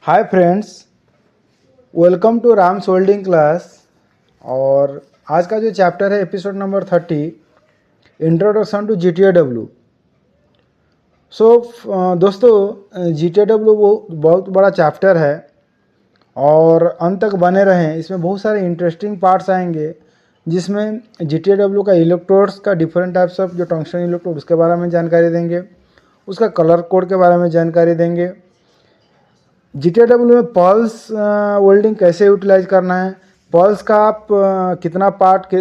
Hi friends, welcome to Rams welding class. और आज का जो चैप्टर है episode number 30, introduction to GTAW। दोस्तों, GTAW बहुत बड़ा चैप्टर है और अंत तक बने रहें। इसमें बहुत सारे इंटरेस्टिंग पार्ट्स आएंगे जिसमें GTAW का इलेक्ट्रोड्स का डिफरेंट टाइप्स ऑफ जो टंक्शन इलेक्ट्रोड उसके बारे में जानकारी देंगे, उसका कलर कोड के बारे में जानकारी देंगे, GTAW में पल्स वेल्डिंग कैसे यूटिलाइज करना है, पल्स का आप कितना पार्ट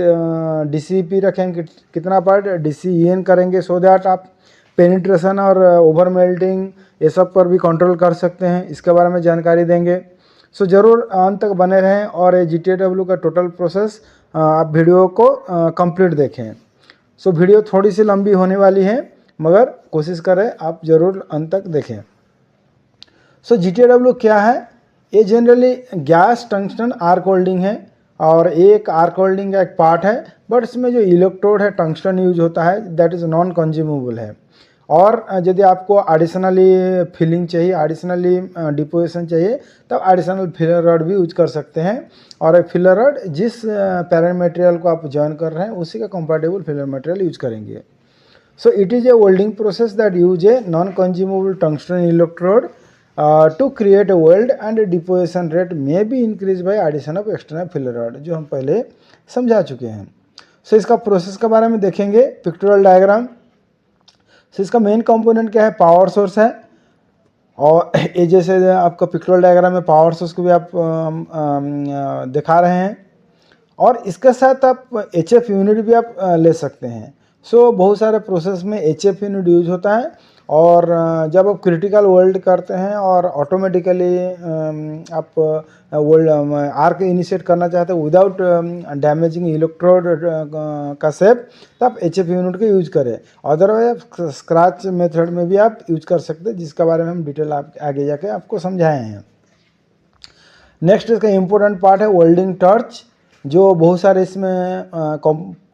DCP रखेंगे, कितना पार्ट DCEN करेंगे, सो दैट आप पेनिट्रेशन और ओवर मेल्टिंग ये सब पर भी कंट्रोल कर सकते हैं। इसके बारे में जानकारी देंगे। ज़रूर अंत तक बने रहें और ये GTAW का टोटल प्रोसेस आप वीडियो को कंप्लीट देखें। वीडियो थोड़ी सी लंबी होने वाली है, मगर कोशिश करें आप ज़रूर अंत तक देखें। GTAW क्या है? ये जनरली गैस टंक्स्टन आर्क वेल्डिंग है और एक आर्क वेल्डिंग का एक पार्ट है, बट इसमें जो इलेक्ट्रोड है टंक्स्टन यूज होता है, दैट इज़ नॉन कंज्यूमेबल है। और यदि आपको एडिशनली फिलिंग चाहिए, एडिशनली डिपोजिशन चाहिए, तब एडिशनल फिलर रॉड भी यूज कर सकते हैं। और फिलर रॉड जिस पैरेंट मटेरियल को आप जॉइन कर रहे हैं उसी का कंपैटिबल फिलर मटेरियल यूज करेंगे। It is a welding process that use a non consumable tungsten electrode to create a weld and a deposition rate may be increased by addition of external filler rod, जो हम पहले समझा चुके हैं। इसका process के बारे में देखेंगे, पिक्टोरियल डायग्राम। इसका मेन कंपोनेंट क्या है? पावर सोर्स है। और ये जैसे आपका पिक्टोरियल डायग्राम में पावर सोर्स को भी आप दिखा रहे हैं, और इसके साथ आप HF यूनिट भी आप ले सकते हैं। बहुत सारे प्रोसेस में HF यूनिट यूज होता है, और जब आप क्रिटिकल वेल्ड करते हैं और ऑटोमेटिकली आप वेल्ड आर्क इनिशिएट करना चाहते हैं विदाउट डैमेजिंग इलेक्ट्रोड का शेप, तो आप HF यूनिट का यूज करें। अदरवाइज आप स्क्रैच मेथड में भी आप यूज कर सकते हैं, जिसके बारे में हम डिटेल आप आगे जाके आपको समझाए हैं। नेक्स्ट इसका इम्पोर्टेंट पार्ट है वेल्डिंग टॉर्च, जो बहुत सारे इसमें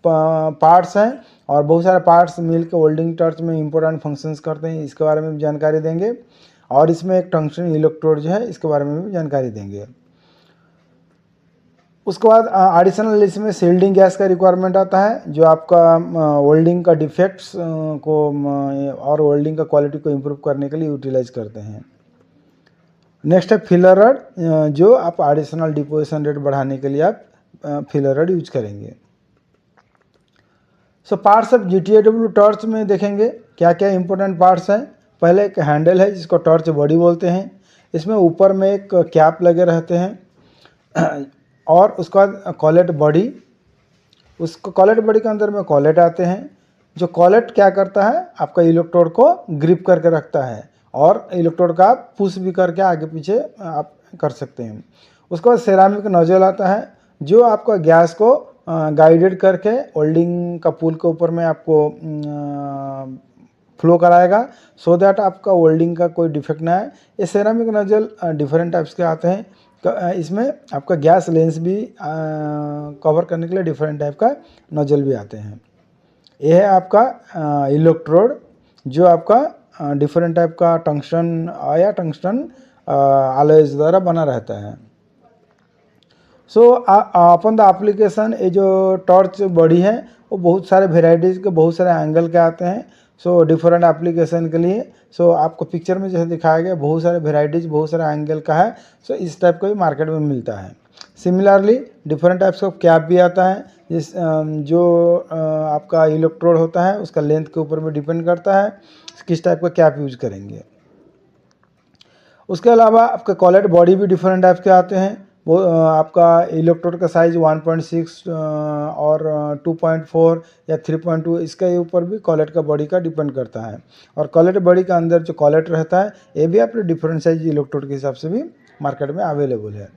पार्ट्स हैं और बहुत सारे पार्ट्स मिलकर वेल्डिंग टॉर्च में इंपॉर्टेंट फंक्शंस करते हैं। इसके बारे में भी जानकारी देंगे, और इसमें एक टंक्शन इलेक्ट्रोड जो है इसके बारे में भी जानकारी देंगे। उसके बाद एडिशनल इसमें शील्डिंग गैस का रिक्वायरमेंट आता है, जो आपका वेल्डिंग का डिफेक्ट्स को और वेल्डिंग का क्वालिटी को इम्प्रूव करने के लिए यूटिलाइज करते हैं। नेक्स्ट है फिलर रॉड, जो आप एडिशनल डिपोजिशन रेट बढ़ाने के लिए आप फिलर रॉड यूज करेंगे। पार्ट्स ऑफ GTAW टॉर्च में देखेंगे क्या क्या इंपॉर्टेंट पार्ट्स हैं। पहले एक हैंडल है जिसको टॉर्च बॉडी बोलते हैं। इसमें ऊपर में एक कैप लगे रहते हैं, और उसके बाद कॉलेट बॉडी। उसको कॉलेट बॉडी के अंदर में कॉलेट आते हैं। जो कॉलेट क्या करता है, आपका इलेक्ट्रोड को ग्रिप करके रखता है, और इलेक्ट्रोड का आप पुश भी करके आगे पीछे आप कर सकते हैं। उसके बाद सेरामिक नोजल आता है, जो आपका गैस को गाइडेड करके वेल्डिंग का पुल के ऊपर में आपको फ्लो कराएगा, सो दैट आपका वेल्डिंग का कोई डिफेक्ट ना आए। ये सेरामिक नोजल डिफरेंट टाइप्स के आते हैं। इसमें आपका गैस लेंस भी कवर करने के लिए डिफरेंट टाइप का नोजल भी आते हैं। यह है आपका इलेक्ट्रोड, जो आपका डिफरेंट टाइप का टंक्स्टन या टंक्स्टन अलॉयज द्वारा बना रहता है। अपन द एप्लीकेशन, ये जो टॉर्च बॉडी है वो बहुत सारे वेराइटीज़ के, बहुत सारे एंगल के आते हैं। डिफरेंट एप्लीकेशन के लिए आपको पिक्चर में जैसे दिखाया गया, बहुत सारे वेराइटीज़, बहुत सारे एंगल का है। इस टाइप का भी मार्केट में मिलता है। Similarly different types of cap भी आता है, जो आपका इलेक्ट्रोड होता है उसका लेंथ के ऊपर में डिपेंड करता है किस टाइप का कैप यूज करेंगे। उसके अलावा आपका कॉलेट बॉडी भी डिफरेंट टाइप के आते हैं। वो आपका इलेक्ट्रोड का साइज 1.6 और 2.4 या 3.2, इसके ऊपर भी कॉलेट का बॉडी का डिपेंड करता है। और कॉलेट बॉडी का अंदर जो कॉलेट रहता है, ये भी आपके डिफरेंट साइज इलेक्ट्रोड के हिसाब से भी मार्केट में अवेलेबल है।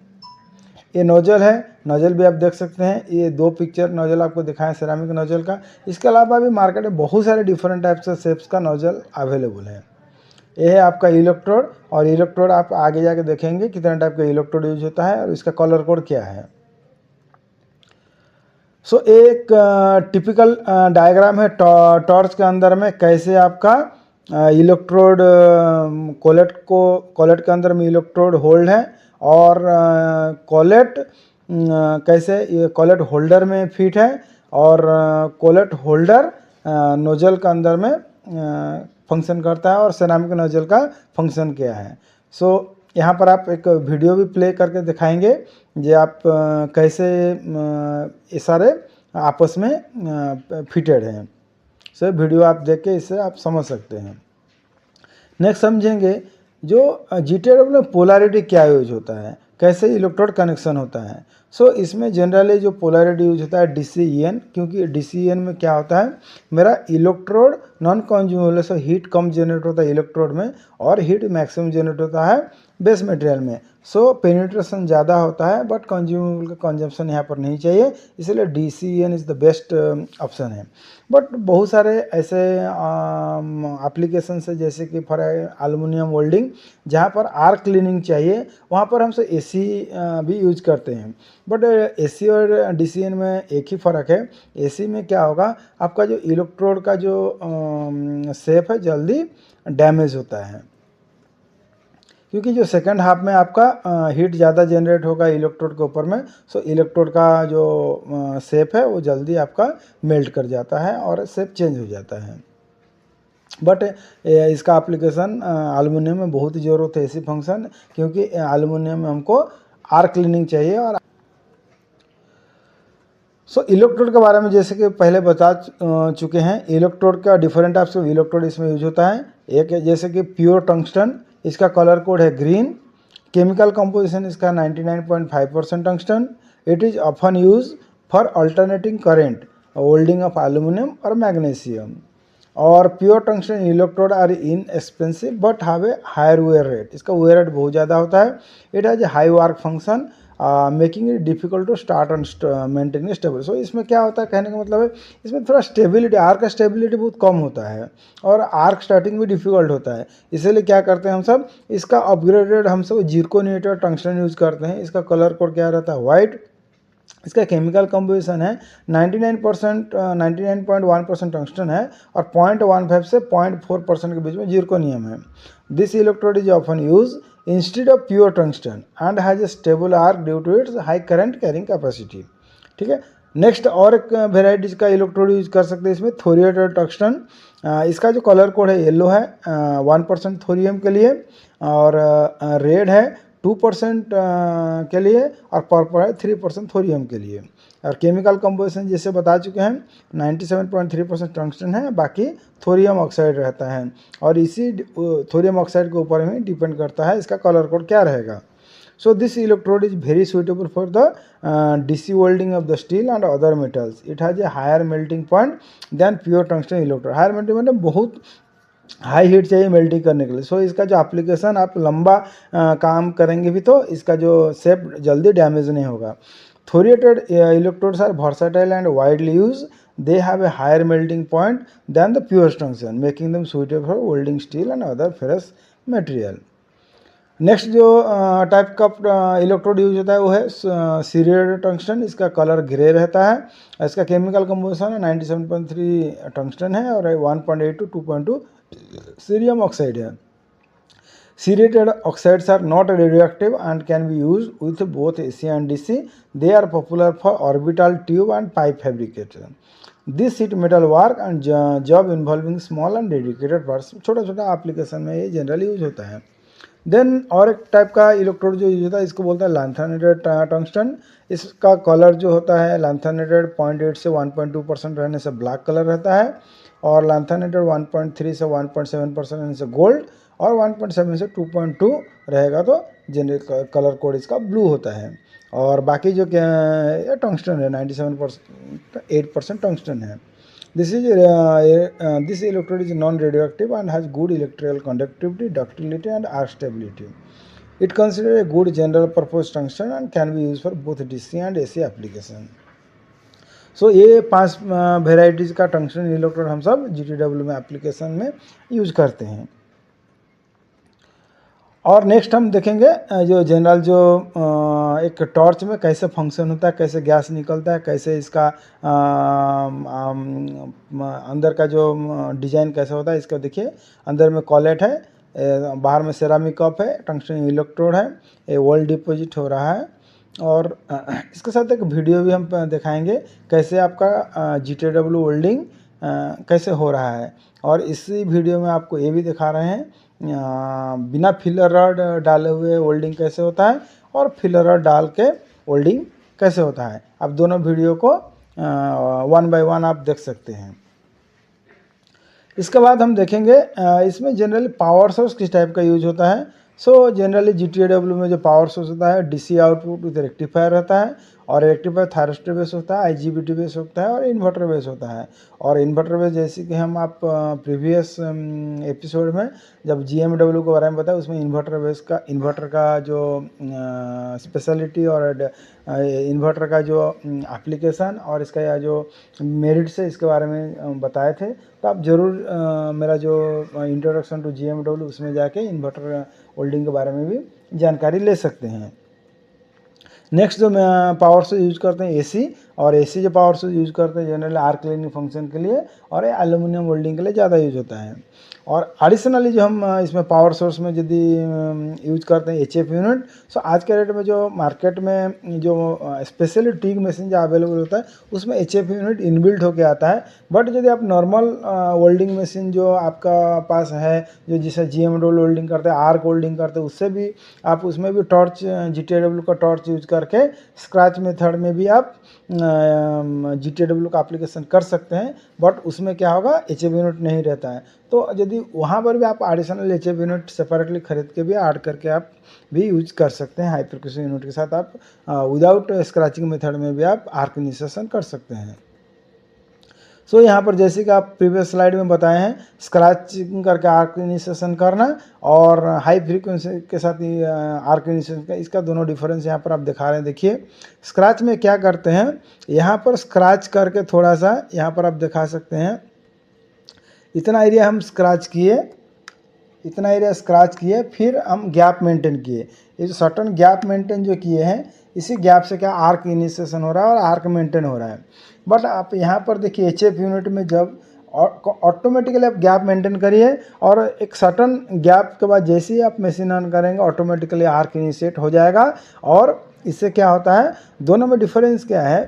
ये नोजल है, नोजल भी आप देख सकते हैं। ये दो पिक्चर नोजल आपको दिखाएं सेरामिक नोजल का। इसके अलावा भी मार्केट में बहुत सारे डिफरेंट टाइप्स के शेप्स का नोजल अवेलेबल है। ये है आपका इलेक्ट्रोड, और इलेक्ट्रोड आप आगे जाके देखेंगे कितने टाइप का इलेक्ट्रोड यूज होता है और इसका कलर कोड क्या है। एक टिपिकल डायग्राम है टॉर्च के अंदर में कैसे आपका इलेक्ट्रोड कोलेट के अंदर में इलेक्ट्रोड होल्ड है, और कोलेट कैसे ये कोलेट होल्डर में फिट है, और कोलेट होल्डर नोजल के अंदर में फंक्शन करता है, और सेरामिक नोजल का फंक्शन क्या है। सो यहाँ पर आप एक वीडियो भी प्ले करके दिखाएंगे जो आप कैसे ये सारे आपस में फिटेड हैं। सो वीडियो आप देख के इससे आप समझ सकते हैं। नेक्स्ट समझेंगे जो GTW में पोलैरिटी क्या यूज होता है, कैसे इलेक्ट्रोड कनेक्शन होता है। सो इसमें जनरली जो पोलैरिटी यूज होता है DCEN, क्योंकि DCEN में क्या होता है, मेरा electrode non consumable, so heat कम जनरेट होता है इलेक्ट्रोड में, और हीट मैक्सिमम जनरेट होता है बेस मटेरियल में। सो पेनिट्रेशन ज़्यादा होता है, बट कंज्यूमेबल का कंजम्पशन यहाँ पर नहीं चाहिए, इसलिए DCEN is the best option है। बट बहुत सारे ऐसे एप्लीकेशन है, जैसे कि फॉर एल्युमिनियम वेल्डिंग, जहाँ पर आर्क क्लीनिंग चाहिए, वहाँ पर हम AC भी यूज करते हैं। बट AC और DCEN में एक ही फ़र्क है, AC में क्या होगा, आपका जो इलेक्ट्रोड का जो शेप है जल्दी डैमेज होता है, क्योंकि जो सेकंड हाफ में आपका हीट ज़्यादा जनरेट होगा इलेक्ट्रोड के ऊपर में। सो इलेक्ट्रोड का जो शेप है वो जल्दी आपका मेल्ट कर जाता है और शेप चेंज हो जाता है। बट इसका एप्लीकेशन एल्युमिनियम में बहुत ही ज़रूरत है ऐसी फंक्शन, क्योंकि एल्युमिनियम में हमको आर्क क्लीनिंग चाहिए। और सो इलेक्ट्रोड के बारे में जैसे कि पहले बता चुके हैं, इलेक्ट्रोड का डिफरेंट टाइप्स ऑफ इलेक्ट्रोड इसमें यूज होता है। एक है जैसे कि प्योर टंगस्टन, इसका कलर कोड है ग्रीन, केमिकल कंपोजिशन इसका 99.5% tungsten. It is often use for alternating current holding of aluminium और मैग्नीशियम। और pure tungsten electrode are inexpensive but have a higher wear rate, इसका वेयर रेट बहुत ज़्यादा होता है। It has a high work function making it difficult to start and maintain stable. So इसमें क्या होता है, कहने का मतलब है इसमें थोड़ा स्टेबिलिटी, आर्क का स्टेबिलिटी बहुत कम होता है, और आर्क स्टार्टिंग भी डिफिकल्ट होता है। इसीलिए क्या करते हैं हम सब, इसका अपग्रेडेड हम सब जिरकोनिएटेड टंगस्टन यूज करते हैं। इसका कलर कोड क्या रहता है, वाइट। इसका केमिकल कंपोजिशन है 99.1% टंगस्टन है, और 0.15 से 0.4% के बीच में जिरकोनियम है। This electrode is often use instead of pure tungsten and has a stable arc due to its high current carrying capacity. ठीक है। नेक्स्ट और एक वेराइटीज का इलेक्ट्रोड यूज कर सकते हैं इसमें, थोरिएटेड टंगस्टन। इसका जो कलर कोड है येलो है 1% थोरियम के लिए, और रेड है 2% के लिए, और पर्पल है 3% थोरियम के लिए। और केमिकल कंपोजिशन जैसे बता चुके हैं 97.3% टंगस्टन है, बाकी थोरियम ऑक्साइड रहता है, और इसी थोरियम ऑक्साइड के ऊपर ही डिपेंड करता है इसका कलर कोड क्या रहेगा। So this electrode is very suitable for the DC welding of the steel and other metals. It has a higher melting point than pure tungsten electrode. Higher melting मतलब बहुत high heat चाहिए melting करने के लिए। सो इसका जो application आप लंबा काम करेंगे भी तो इसका जो शेप जल्दी डैमेज नहीं होगा। Thoriated electrodes are versatile and widely use, they have a higher melting point than the pure tungsten, making them suitable for welding steel and other ferrous material. Next जो टाइप का electrode use होता है वो है सीरियड tungsten. इसका colour grey रहता है, इसका केमिकल कंपोजिशन है 97.3 टंगस्टन है, और 1.8 to 2.2 सीरियम ऑक्साइड है। Serrated oxides are not radioactive and can be used with both AC and DC. They are popular for orbital tube and pipe fabrication. This sheet metal work and job involving small and dedicated parts. छोटा छोटा application में ये generally use होता है। Then और एक type का electrode जो यूज होता है इसको बोलता है लैंथेनेटेड टंगस्टन। इसका कलर जो होता है लैंथेनेटेड 0.8 से 1.2% रहने से ब्लैक कलर रहता है, और लैंथेनेटेड 1.3 से 1.7% रहने से गोल्ड, और 1.7 से 2.2 रहेगा तो जनरल कलर कोड इसका ब्लू होता है। और बाकी जो क्या टंगस्टन है 97.8% टंगस्टन है। This electrode is non-radioactive and has good electrical conductivity, ductility and arc stability. It considered a good general purpose tungsten and can be used for both DC and AC application. So ये 5 varieties का tungsten electrode हम सब GTW में application में use करते हैं। और next हम देखेंगे जो जनरल जो एक टॉर्च में कैसे फंक्शन होता है, कैसे गैस निकलता है, कैसे इसका अंदर का जो डिज़ाइन कैसा होता है। इसका देखिए अंदर में कॉलेट है, बाहर में सेरामिक कप है, टंगस्टन इलेक्ट्रोड है, ये वोल्ट डिपॉजिट हो रहा है। और इसके साथ एक वीडियो भी हम दिखाएंगे कैसे आपका GTW वेल्डिंग कैसे हो रहा है। और इसी वीडियो में आपको ये भी दिखा रहे हैं बिना फिलर रॉड डाले हुए वेल्डिंग कैसे होता है और फिलर रॉड डाल के वेल्डिंग कैसे होता है। आप दोनों वीडियो को 1 बाय 1 आप देख सकते हैं। इसके बाद हम देखेंगे इसमें जनरली पावर सोर्स किस टाइप का यूज होता है। सो जनरली GTW में जो पावर सोर्स होता है DC आउटपुट विद रेक्टिफायर रहता है, और रेक्टिफायर थायरिस्टर बेस होता है, IGBT बेस होता है और इन्वर्टर बेस होता है। और इन्वर्टर बेस जैसे कि हम आप प्रीवियस एपिसोड में जब GMW के बारे में बताया, उसमें इन्वर्टर का जो स्पेशलिटी और इन्वर्टर का जो एप्लीकेशन और इसका जो मेरिट्स है इसके बारे में बताए थे। तो आप ज़रूर मेरा जो इंट्रोडक्शन टू GMW उसमें जाके इन्वर्टर वेल्डिंग के बारे में भी जानकारी ले सकते हैं। नेक्स्ट जो पावर सोर्स यूज करते हैं AC, और AC जो पावर सोर्स यूज करते हैं जनरली आर्क क्लीनिंग फंक्शन के लिए और एल्यूमिनियम वेल्डिंग के लिए ज़्यादा यूज होता है। और एडिशनली जो हम इसमें पावर सोर्स में यदि यूज करते हैं HF यूनिट, सो आज के डेट में जो मार्केट में जो स्पेशली टिग मशीन जो अवेलेबल होता है उसमें HF यूनिट इनबिल्ट होके आता है। बट यदि आप नॉर्मल वेल्डिंग मशीन जो आपका पास है, जो जिसे GMW वेल्डिंग करते हैं, आर्क वेल्डिंग करते हैं, उससे भी आप उसमें भी टॉर्च GTW का टॉर्च यूज करके स्क्रैच मेथड में भी आप GTW का एप्लीकेशन कर सकते हैं। बट उसमें क्या होगा, HF यूनिट नहीं रहता है। तो यदि वहाँ पर भी आप एडिशनल HF यूनिट सेपरेटली खरीद के भी ऐड करके आप भी यूज कर सकते हैं। हाई फ्रीक्वेंसी यूनिट के साथ आप विदाउट स्क्रैचिंग मेथड में भी आप आर्क इनिशिएशन कर सकते हैं। सो यहाँ पर जैसे कि आप प्रीवियस स्लाइड में बताए हैं, स्क्रैचिंग करके आर्क इनिशिएशन करना और हाई फ्रीक्वेंसी के साथ ही आर्क इनिशिएशन का, इसका दोनों डिफरेंस यहाँ पर आप दिखा रहे हैं। देखिए स्क्रैच में क्या करते हैं, यहाँ पर स्क्रैच करके थोड़ा सा यहाँ पर आप दिखा सकते हैं, इतना एरिया हम स्क्रैच किए, इतना एरिया स्क्रैच किए, फिर हम गैप मेंटेन किए। ये जो सर्टन गैप मेंटेन जो किए हैं, इसी गैप से क्या आर्क इनिशिएशन हो रहा है और आर्क मेंटेन हो रहा है। बट आप यहाँ पर देखिए HF यूनिट में जब ऑटोमेटिकली आप गैप मेंटेन करिए और एक सर्टन गैप के बाद जैसे ही आप मशीन ऑन करेंगे ऑटोमेटिकली आर्क इनिशिएट हो जाएगा। और इससे क्या होता है, दोनों में डिफरेंस क्या है,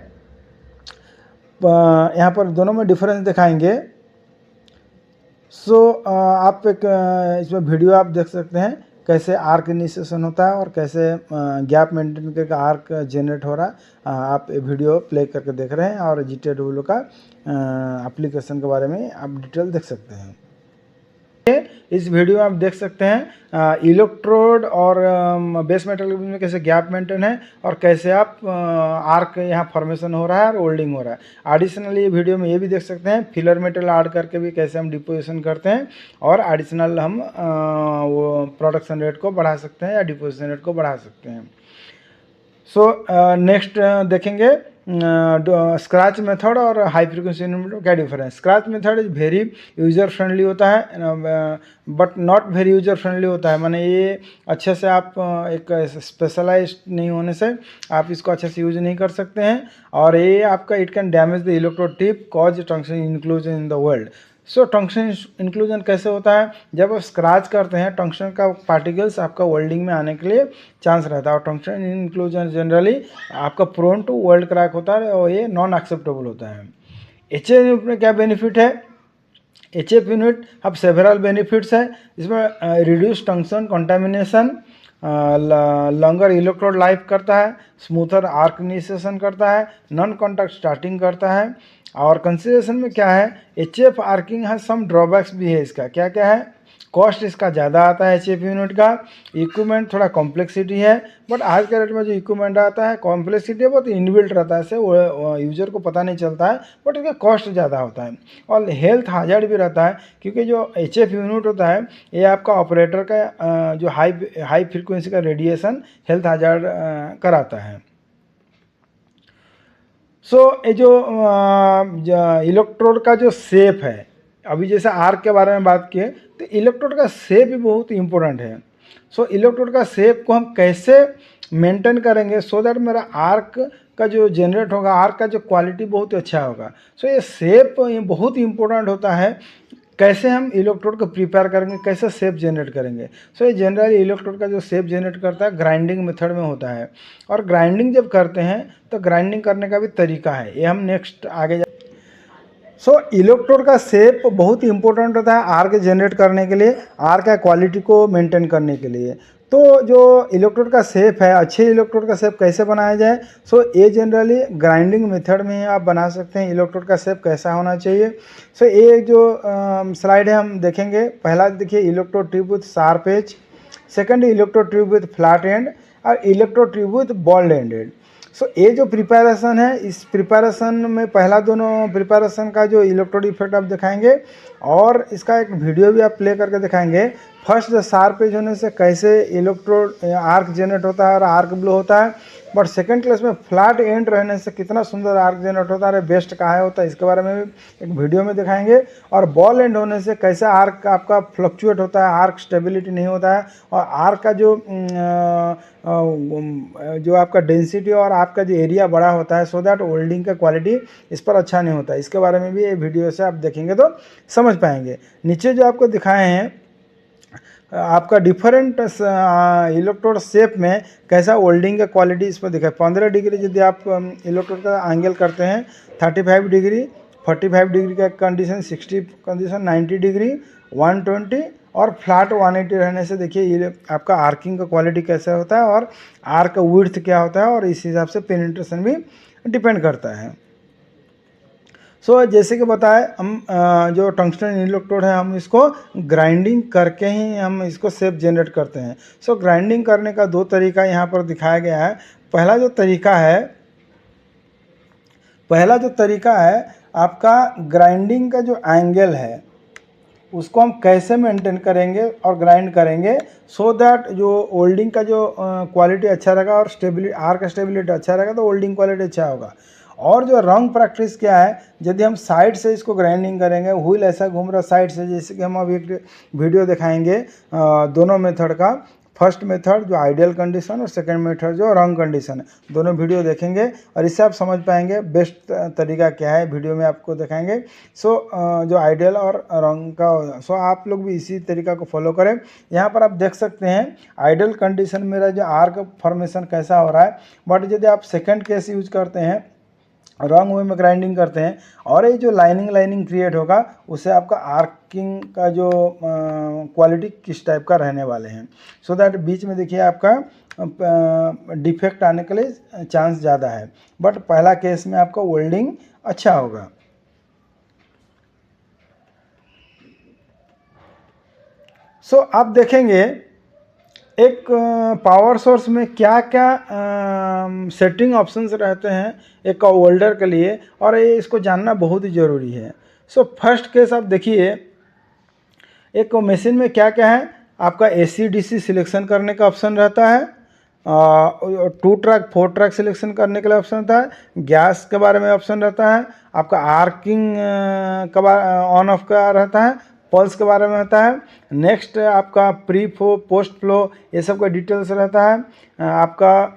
यहाँ पर दोनों में डिफरेंस दिखाएंगे। सो आप एक इसमें वीडियो आप देख सकते हैं कैसे आर्क इनिशिएशन होता है और कैसे गैप मेंटेन करके आर्क जनरेट हो रहा है। आप वीडियो प्ले करके देख रहे हैं और GTW का एप्लीकेशन के बारे में आप डिटेल देख सकते हैं। इस वीडियो में आप देख सकते हैं इलेक्ट्रोड और बेस मेटल में कैसे गैप मेंटेन है और कैसे आप आर्क यहाँ फॉर्मेशन हो रहा है और वेल्डिंग हो रहा है। एडिशनली ये वीडियो में ये भी देख सकते हैं फिलर मेटल ऐड करके भी कैसे हम डिपोजिशन करते हैं और एडिशनल हम वो प्रोडक्शन रेट को बढ़ा सकते हैं या डिपोजिशन रेट को बढ़ा सकते हैं। सो नेक्स्ट देखेंगे स्क्रैच मेथड और हाई फ्रीक्वेंसी यूनिट क्या difference. Scratch method is very user friendly होता है but not very user friendly होता है, माने ये अच्छे से आप एक स्पेशलाइज्ड नहीं होने से आप इसको अच्छे से यूज नहीं कर सकते हैं। और ये आपका it can damage the electrode tip cause tungsten inclusion in the weld. So tungsten inclusion कैसे होता है, जब आप स्क्रैच करते हैं टंक्शन का पार्टिकल्स आपका वेल्डिंग में आने के लिए चांस रहता है। और टंक्शन इंक्लूजन जनरली आपका प्रोन टू वर्ल्ड क्रैक होता है और ये नॉन एक्सेप्टेबल होता है। HF यूनिट में क्या बेनिफिट है, HF यूनिट अब सेवरल बेनिफिट्स है। इसमें reduce tungsten contamination, longer electrode life करता है, स्मूथर आर्क इनिशिएशन करता है, नॉन कॉन्टैक्ट स्टार्टिंग करता है। और कंसिडरेशन में क्या है, HF आर्किंग है, सम ड्रॉबैक्स भी है। इसका क्या क्या है, कॉस्ट इसका ज़्यादा आता है HF यूनिट का, इक्विपमेंट थोड़ा कॉम्प्लेक्सिटी है। बट आज के रेट में जो इक्विपमेंट आता है कॉम्प्लेक्सिटी बहुत इनबिल्ट रहता है, वो यूज़र को पता नहीं चलता है, बट इसका कॉस्ट ज़्यादा होता है। और हेल्थ हाजर्ड भी रहता है क्योंकि जो HF यूनिट होता है ये आपका ऑपरेटर का जो हाई फ्रीक्वेंसी का रेडिएशन हेल्थ हाजर्ड कराता है। सो ये जो इलेक्ट्रोड का जो शेप है, अभी जैसे आर्क के बारे में बात किए तो इलेक्ट्रोड का शेप भी बहुत इम्पोर्टेंट है। सो इलेक्ट्रोड का शेप को हम कैसे मेंटेन करेंगे सो दैट मेरा आर्क का जो जनरेट होगा, आर्क का जो क्वालिटी बहुत अच्छा होगा। सो ये शेप बहुत इंपॉर्टेंट होता है, कैसे हम इलेक्ट्रोड को प्रिपेयर करेंगे, कैसे शेप जनरेट करेंगे। सो ये जनरली इलेक्ट्रोड का जो शेप जनरेट करता है ग्राइंडिंग मेथड में होता है, और ग्राइंडिंग जब करते हैं तो ग्राइंडिंग करने का भी तरीका है, ये हम नेक्स्ट आगे सो इलेक्ट्रोड का शेप बहुत इंपॉर्टेंट होता है आर्क जनरेट करने के लिए, आर्क का क्वालिटी को मेंटेन करने के लिए। तो जो इलेक्ट्रोड का शेप है, अच्छे इलेक्ट्रोड का शेप कैसे बनाया जाए, सो ये जनरली ग्राइंडिंग मेथड में आप बना सकते हैं इलेक्ट्रोड का शेप कैसा होना चाहिए। सो ये जो स्लाइड है हम देखेंगे, पहला देखिए electrode tube with sharp edge, second electrode tube with flat end, और electrode tube with balled ended. So ये जो प्रिपरेशन है, इस प्रिपरेशन में पहला दोनों प्रिपरेशन का जो इलेक्ट्रोड इफेक्ट आप दिखाएंगे, और इसका एक वीडियो भी आप प्ले करके दिखाएंगे। फर्स्ट जो शार्प एज होने से कैसे इलेक्ट्रोड आर्क जनरेट होता है और आर्क ब्लो होता है, बट सेकंड क्लास में फ्लैट एंड रहने से कितना सुंदर आर्क जनरेट होता है, बेस्ट कहाँ होता है, इसके बारे में भी एक वीडियो में दिखाएंगे। और बॉल एंड होने से कैसे आर्क आपका फ्लक्चुएट होता है, आर्क स्टेबिलिटी नहीं होता है, और आर्क का जो आपका डेंसिटी और आपका जो एरिया बड़ा होता है, सो दैट वेल्डिंग का क्वालिटी इस पर अच्छा नहीं होता है। इसके बारे में भी ये वीडियो से आप देखेंगे तो समझ पाएंगे। नीचे जो आपको दिखाए हैं आपका डिफरेंट इलेक्ट्रोड शेप में कैसा वेल्डिंग का क्वालिटी इस पर दिखा है। 15 डिग्री यदि आप इलेक्ट्रोड का एंगल करते हैं, 35 डिग्री, 45 डिग्री का कंडीशन, 60 कंडीशन, 90 डिग्री, 120 और फ्लैट 180 रहने से देखिए ये आपका आर्किंग का क्वालिटी कैसा होता है और आर्क का विड्थ क्या होता है, और इस हिसाब से पेनिट्रेशन भी डिपेंड करता है। सो जैसे कि बताए हम जो टंगस्टन इलेक्ट्रोड है हम इसको ग्राइंडिंग करके ही हम इसको शेप जनरेट करते हैं। सो ग्राइंडिंग करने का दो तरीका यहाँ पर दिखाया गया है। पहला जो तरीका है आपका ग्राइंडिंग का जो एंगल है उसको हम कैसे मेंटेन करेंगे और ग्राइंड करेंगे सो दैट जो वेल्डिंग का जो क्वालिटी अच्छा रहेगा और स्टेबिलिटी, आर्क स्टेबिलिटी अच्छा रहेगा तो वेल्डिंग क्वालिटी अच्छा होगा। और जो रॉन्ग प्रैक्टिस क्या है, यदि हम साइड से इसको ग्राइंडिंग करेंगे, व्हील ऐसा घूम रहा साइड से, जैसे कि हम अभी एक वीडियो दिखाएंगे दोनों मेथड का, फर्स्ट मेथड जो आइडियल कंडीशन और सेकंड मेथड जो रॉन्ग कंडीशन है, दोनों वीडियो देखेंगे और इससे आप समझ पाएंगे बेस्ट तरीका क्या है, वीडियो में आपको दिखाएंगे। सो जो आइडियल और रॉन्ग का, सो आप लोग भी इसी तरीका को फॉलो करें। यहाँ पर आप देख सकते हैं आइडियल कंडीशन मेरा जो आर्क फॉर्मेशन कैसा हो रहा है, बट यदि आप सेकेंड केस यूज करते हैं, रॉन्ग वे में ग्राइंडिंग करते हैं, और ये जो लाइनिंग क्रिएट होगा उससे आपका आर्किंग का जो क्वालिटी किस टाइप का रहने वाले हैं, सो दैट बीच में देखिए आपका डिफेक्ट आने के लिए चांस ज़्यादा है। बट पहला केस में आपका वेल्डिंग अच्छा होगा। सो आप देखेंगे एक पावर सोर्स में क्या क्या सेटिंग ऑप्शंस रहते हैं एक वेल्डर के लिए, और ये इसको जानना बहुत ही ज़रूरी है। सो फर्स्ट केस आप देखिए, एक मशीन में क्या क्या है, आपका AC DC सिलेक्शन करने का ऑप्शन रहता है, 2 ट्रैक 4 ट्रैक सिलेक्शन करने के लिए ऑप्शन रहता है, गैस के बारे में ऑप्शन रहता है, आपका आर्किंग का ऑन ऑफ का रहता है, पल्स के बारे में रहता है, नेक्स्ट आपका प्री फ्लो पोस्ट फ्लो ये सब का डिटेल्स रहता है, आपका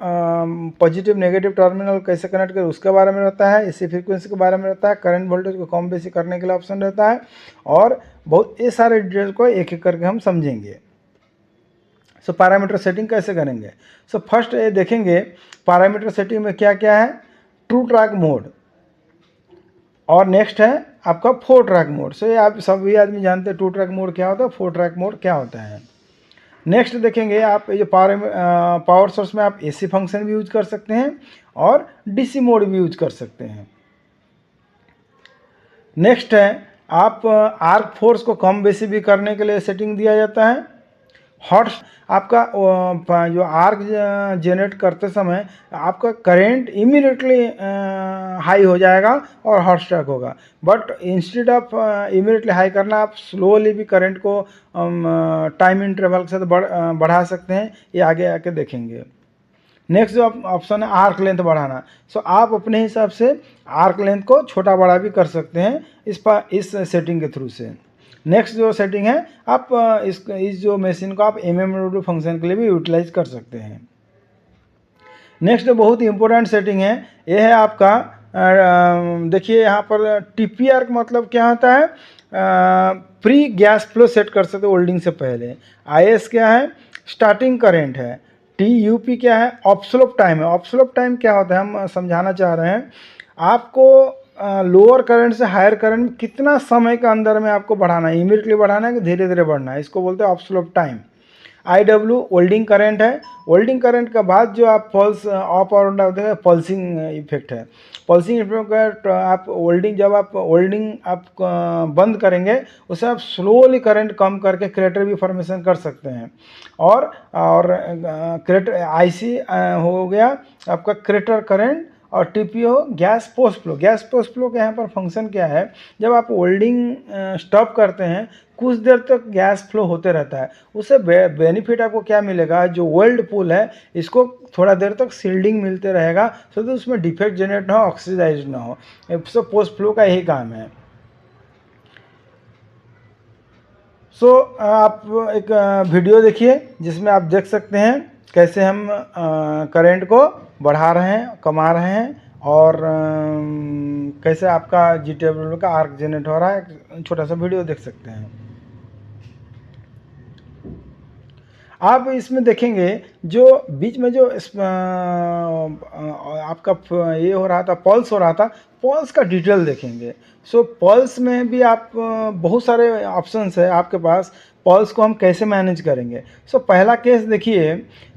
पॉजिटिव नेगेटिव टर्मिनल कैसे कनेक्ट करें उसके बारे में रहता है, AC फ्रीक्वेंसी के बारे में रहता है, करंट वोल्टेज को कम बेसी करने के लिए ऑप्शन रहता है, और बहुत ये सारे डिटेल को एक एक करके हम समझेंगे। सो पैरामीटर सेटिंग कैसे करेंगे, सो फर्स्ट ये देखेंगे पैरामीटर सेटिंग में क्या क्या है, 2 ट्रैक मोड, और नेक्स्ट है आपका 4 ट्रैक मोड। सो ये आप सभी आदमी जानते हैं 2 ट्रैक मोड क्या होता है, 4 ट्रैक मोड क्या होता है। नेक्स्ट देखेंगे आप ये जो पावर सोर्स में आप AC फंक्शन भी यूज कर सकते हैं और DC मोड भी यूज कर सकते हैं। नेक्स्ट है आप आर्क फोर्स को कम बेसी भी करने के लिए सेटिंग दिया जाता है। हॉट आपका जो आर्क जनरेट करते समय आपका करंट इमीडिएटली हाई हो जाएगा और हॉट स्ट्राइक होगा, but instead of immediately high करना आप स्लोली भी करंट को टाइम इंटरवल के साथ बढ़ा सकते हैं, ये आगे आके देखेंगे। नेक्स्ट जो ऑप्शन है आर्क लेंथ बढ़ाना, सो आप अपने हिसाब से आर्क लेंथ को छोटा बड़ा भी कर सकते हैं इस सेटिंग के थ्रू से। नेक्स्ट जो सेटिंग है, आप इस जो मशीन को आप MMW फंक्शन के लिए भी यूटिलाइज कर सकते हैं। नेक्स्ट बहुत ही इंपॉर्टेंट सेटिंग है, ये है आपका देखिए यहाँ पर TPR का मतलब क्या होता है, प्री गैस फ्लो सेट कर सकते हो वेल्डिंग से पहले। IS क्या है, स्टार्टिंग करेंट है। TUP क्या है, ऑब्सोल्यूट टाइम है। ऑब्सोल्यूट टाइम क्या होता है, हम समझाना चाह रहे हैं आपको लोअर करंट से हायर करंट में कितना समय के अंदर में आपको बढ़ाना है, इमीडिएटली बढ़ाना है कि धीरे धीरे बढ़ना है, इसको बोलते हैं absolute time. IW welding current है। वेल्डिंग करंट के बाद जो आप पल्स ऑफ और डाउन होते हैं, पल्सिंग इफेक्ट है। पल्सिंग इफेक्ट आप वेल्डिंग, जब आप वेल्डिंग आप बंद करेंगे उससे आप स्लोली करंट कम करके क्रेटर भी फॉर्मेशन कर सकते हैं। और क्रेटर IC हो गया आपका क्रेटर करंट, और TPO gas post flow. Gas post flow का यहाँ पर फंक्शन क्या है, जब आप वेल्डिंग स्टॉप करते हैं कुछ देर तक गैस फ्लो होते रहता है, उससे बेनिफिट आपको क्या मिलेगा, जो वेल्ड पूल है इसको थोड़ा देर तक सील्डिंग मिलते रहेगा, तो उसमें डिफेक्ट जनरेट ना हो, ऑक्सीडाइज ना हो। सो पोस्ट फ्लो का यही काम है। सो आप एक वीडियो देखिए जिसमें आप देख सकते हैं कैसे हम करंट को बढ़ा रहे हैं, कमा रहे हैं, और कैसे आपका GTW का आर्क जनरेट हो रहा है। एक छोटा सा वीडियो देख सकते हैं आप। इसमें देखेंगे जो बीच में जो आपका ये हो रहा था, पल्स हो रहा था, पल्स का डिटेल देखेंगे। सो पल्स में भी आप बहुत सारे ऑप्शंस है आपके पास, पल्स को हम कैसे मैनेज करेंगे। सो पहला केस देखिए,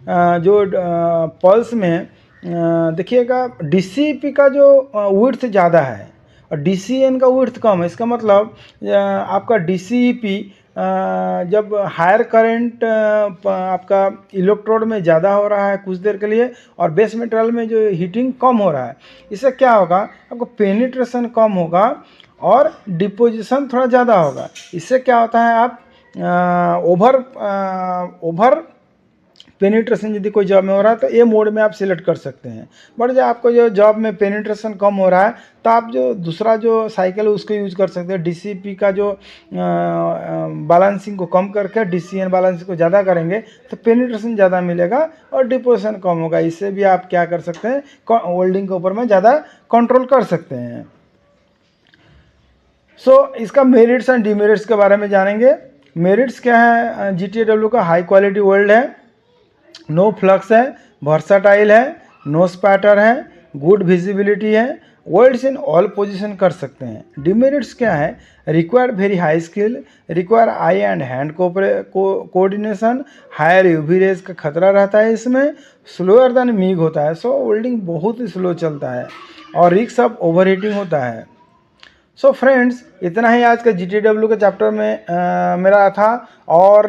जो पल्स में देखिएगा DCP का जो विड्थ ज़्यादा है और DCN का विड्थ कम है। इसका मतलब आपका DCP जब हायर करंट आपका इलेक्ट्रोड में ज़्यादा हो रहा है कुछ देर के लिए, और बेस मेटल में जो हीटिंग कम हो रहा है, इससे क्या होगा, आपको पेनिट्रेशन कम होगा और डिपोजिशन थोड़ा ज़्यादा होगा। इससे क्या होता है, आप ओवर पेनिट्रेशन यदि कोई जॉब में हो रहा है तो ये मोड में आप सिलेक्ट कर सकते हैं। बट जब आपको जो जॉब में पेनिट्रेशन कम हो रहा है तो आप जो दूसरा जो साइकिल है उसको यूज कर सकते हैं। DCP का जो बैलेंसिंग को कम करके DCN बैलेंसिंग को ज़्यादा करेंगे तो पेनिट्रेशन ज़्यादा मिलेगा और डिपोजिशन कम होगा। इससे भी आप क्या कर सकते हैं, वेल्डिंग के ऊपर में ज़्यादा कंट्रोल कर सकते हैं। सो इसका मेरिट्स एंड डिमेरिट्स के बारे में जानेंगे। मेरिट्स क्या है, GTW का हाई क्वालिटी वेल्ड है, नो फ्लक्स है, वर्साटाइल है, नो स्पैटर है, गुड विजिबिलिटी है, वर्ड्स इन ऑल पोजीशन कर सकते हैं। डिमेरिट्स क्या है, require very high skill, require eye and hand coordination, higher UV rays का खतरा रहता है इसमें, स्लोअर देन मीग होता है। सो वेल्डिंग बहुत ही स्लो चलता है और रिस्क ऑफ ओवर हीटिंग होता है। सो फ्रेंड्स, इतना ही आज का GTW के चैप्टर में मेरा था। और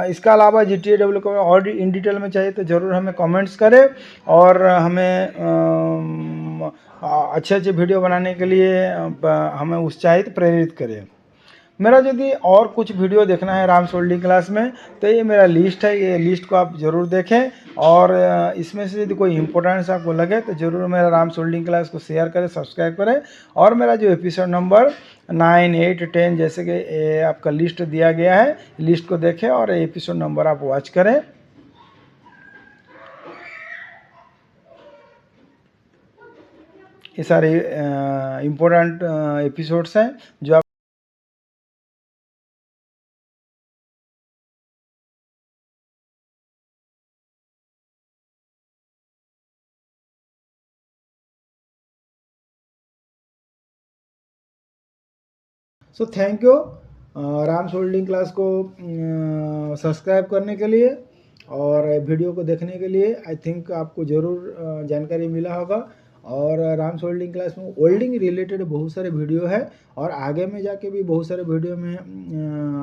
इसका अलावा GTW को और इन डिटेल में चाहिए तो ज़रूर हमें कमेंट्स करें और हमें अच्छे अच्छे वीडियो बनाने के लिए हमें उत्साहित प्रेरित करें। मेरा यदि और कुछ वीडियो देखना है राम्स वेल्डिंग क्लास में तो ये मेरा लिस्ट है, ये लिस्ट को आप ज़रूर देखें। और इसमें से यदि कोई इंपॉर्टेंस आपको लगे तो ज़रूर मेरा राम्स वेल्डिंग क्लास को शेयर करें, सब्सक्राइब करें। और मेरा जो एपिसोड नंबर 9, 8, 10 जैसे कि आपका लिस्ट दिया गया है, लिस्ट को देखें और एपिसोड नंबर आप वॉच करें। ये सारे इम्पोर्टेंट एपिसोड्स हैं जो so thank you Ram's welding class को सब्सक्राइब करने के लिए और वीडियो को देखने के लिए। आई थिंक आपको ज़रूर जानकारी मिला होगा। और राम्स वेल्डिंग क्लास में वेल्डिंग रिलेटेड बहुत सारे वीडियो है और आगे में जाके भी बहुत सारे वीडियो में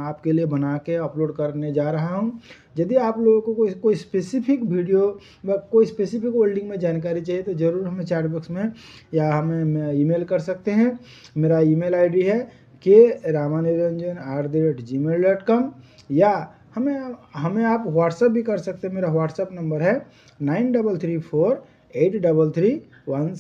आपके लिए बना के अपलोड करने जा रहा हूँ। यदि आप लोगों को कोई स्पेसिफिक वीडियो व कोई स्पेसिफिक वेल्डिंग में जानकारी चाहिए तो ज़रूर हमें चैट बॉक्स में या हमें ईमेल कर सकते हैं। मेरा ईमेल ID है kramanuranjan@gmail.com, या हमें आप व्हाट्सअप भी कर सकते हैं। मेरा व्हाट्सअप नंबर है 93348331।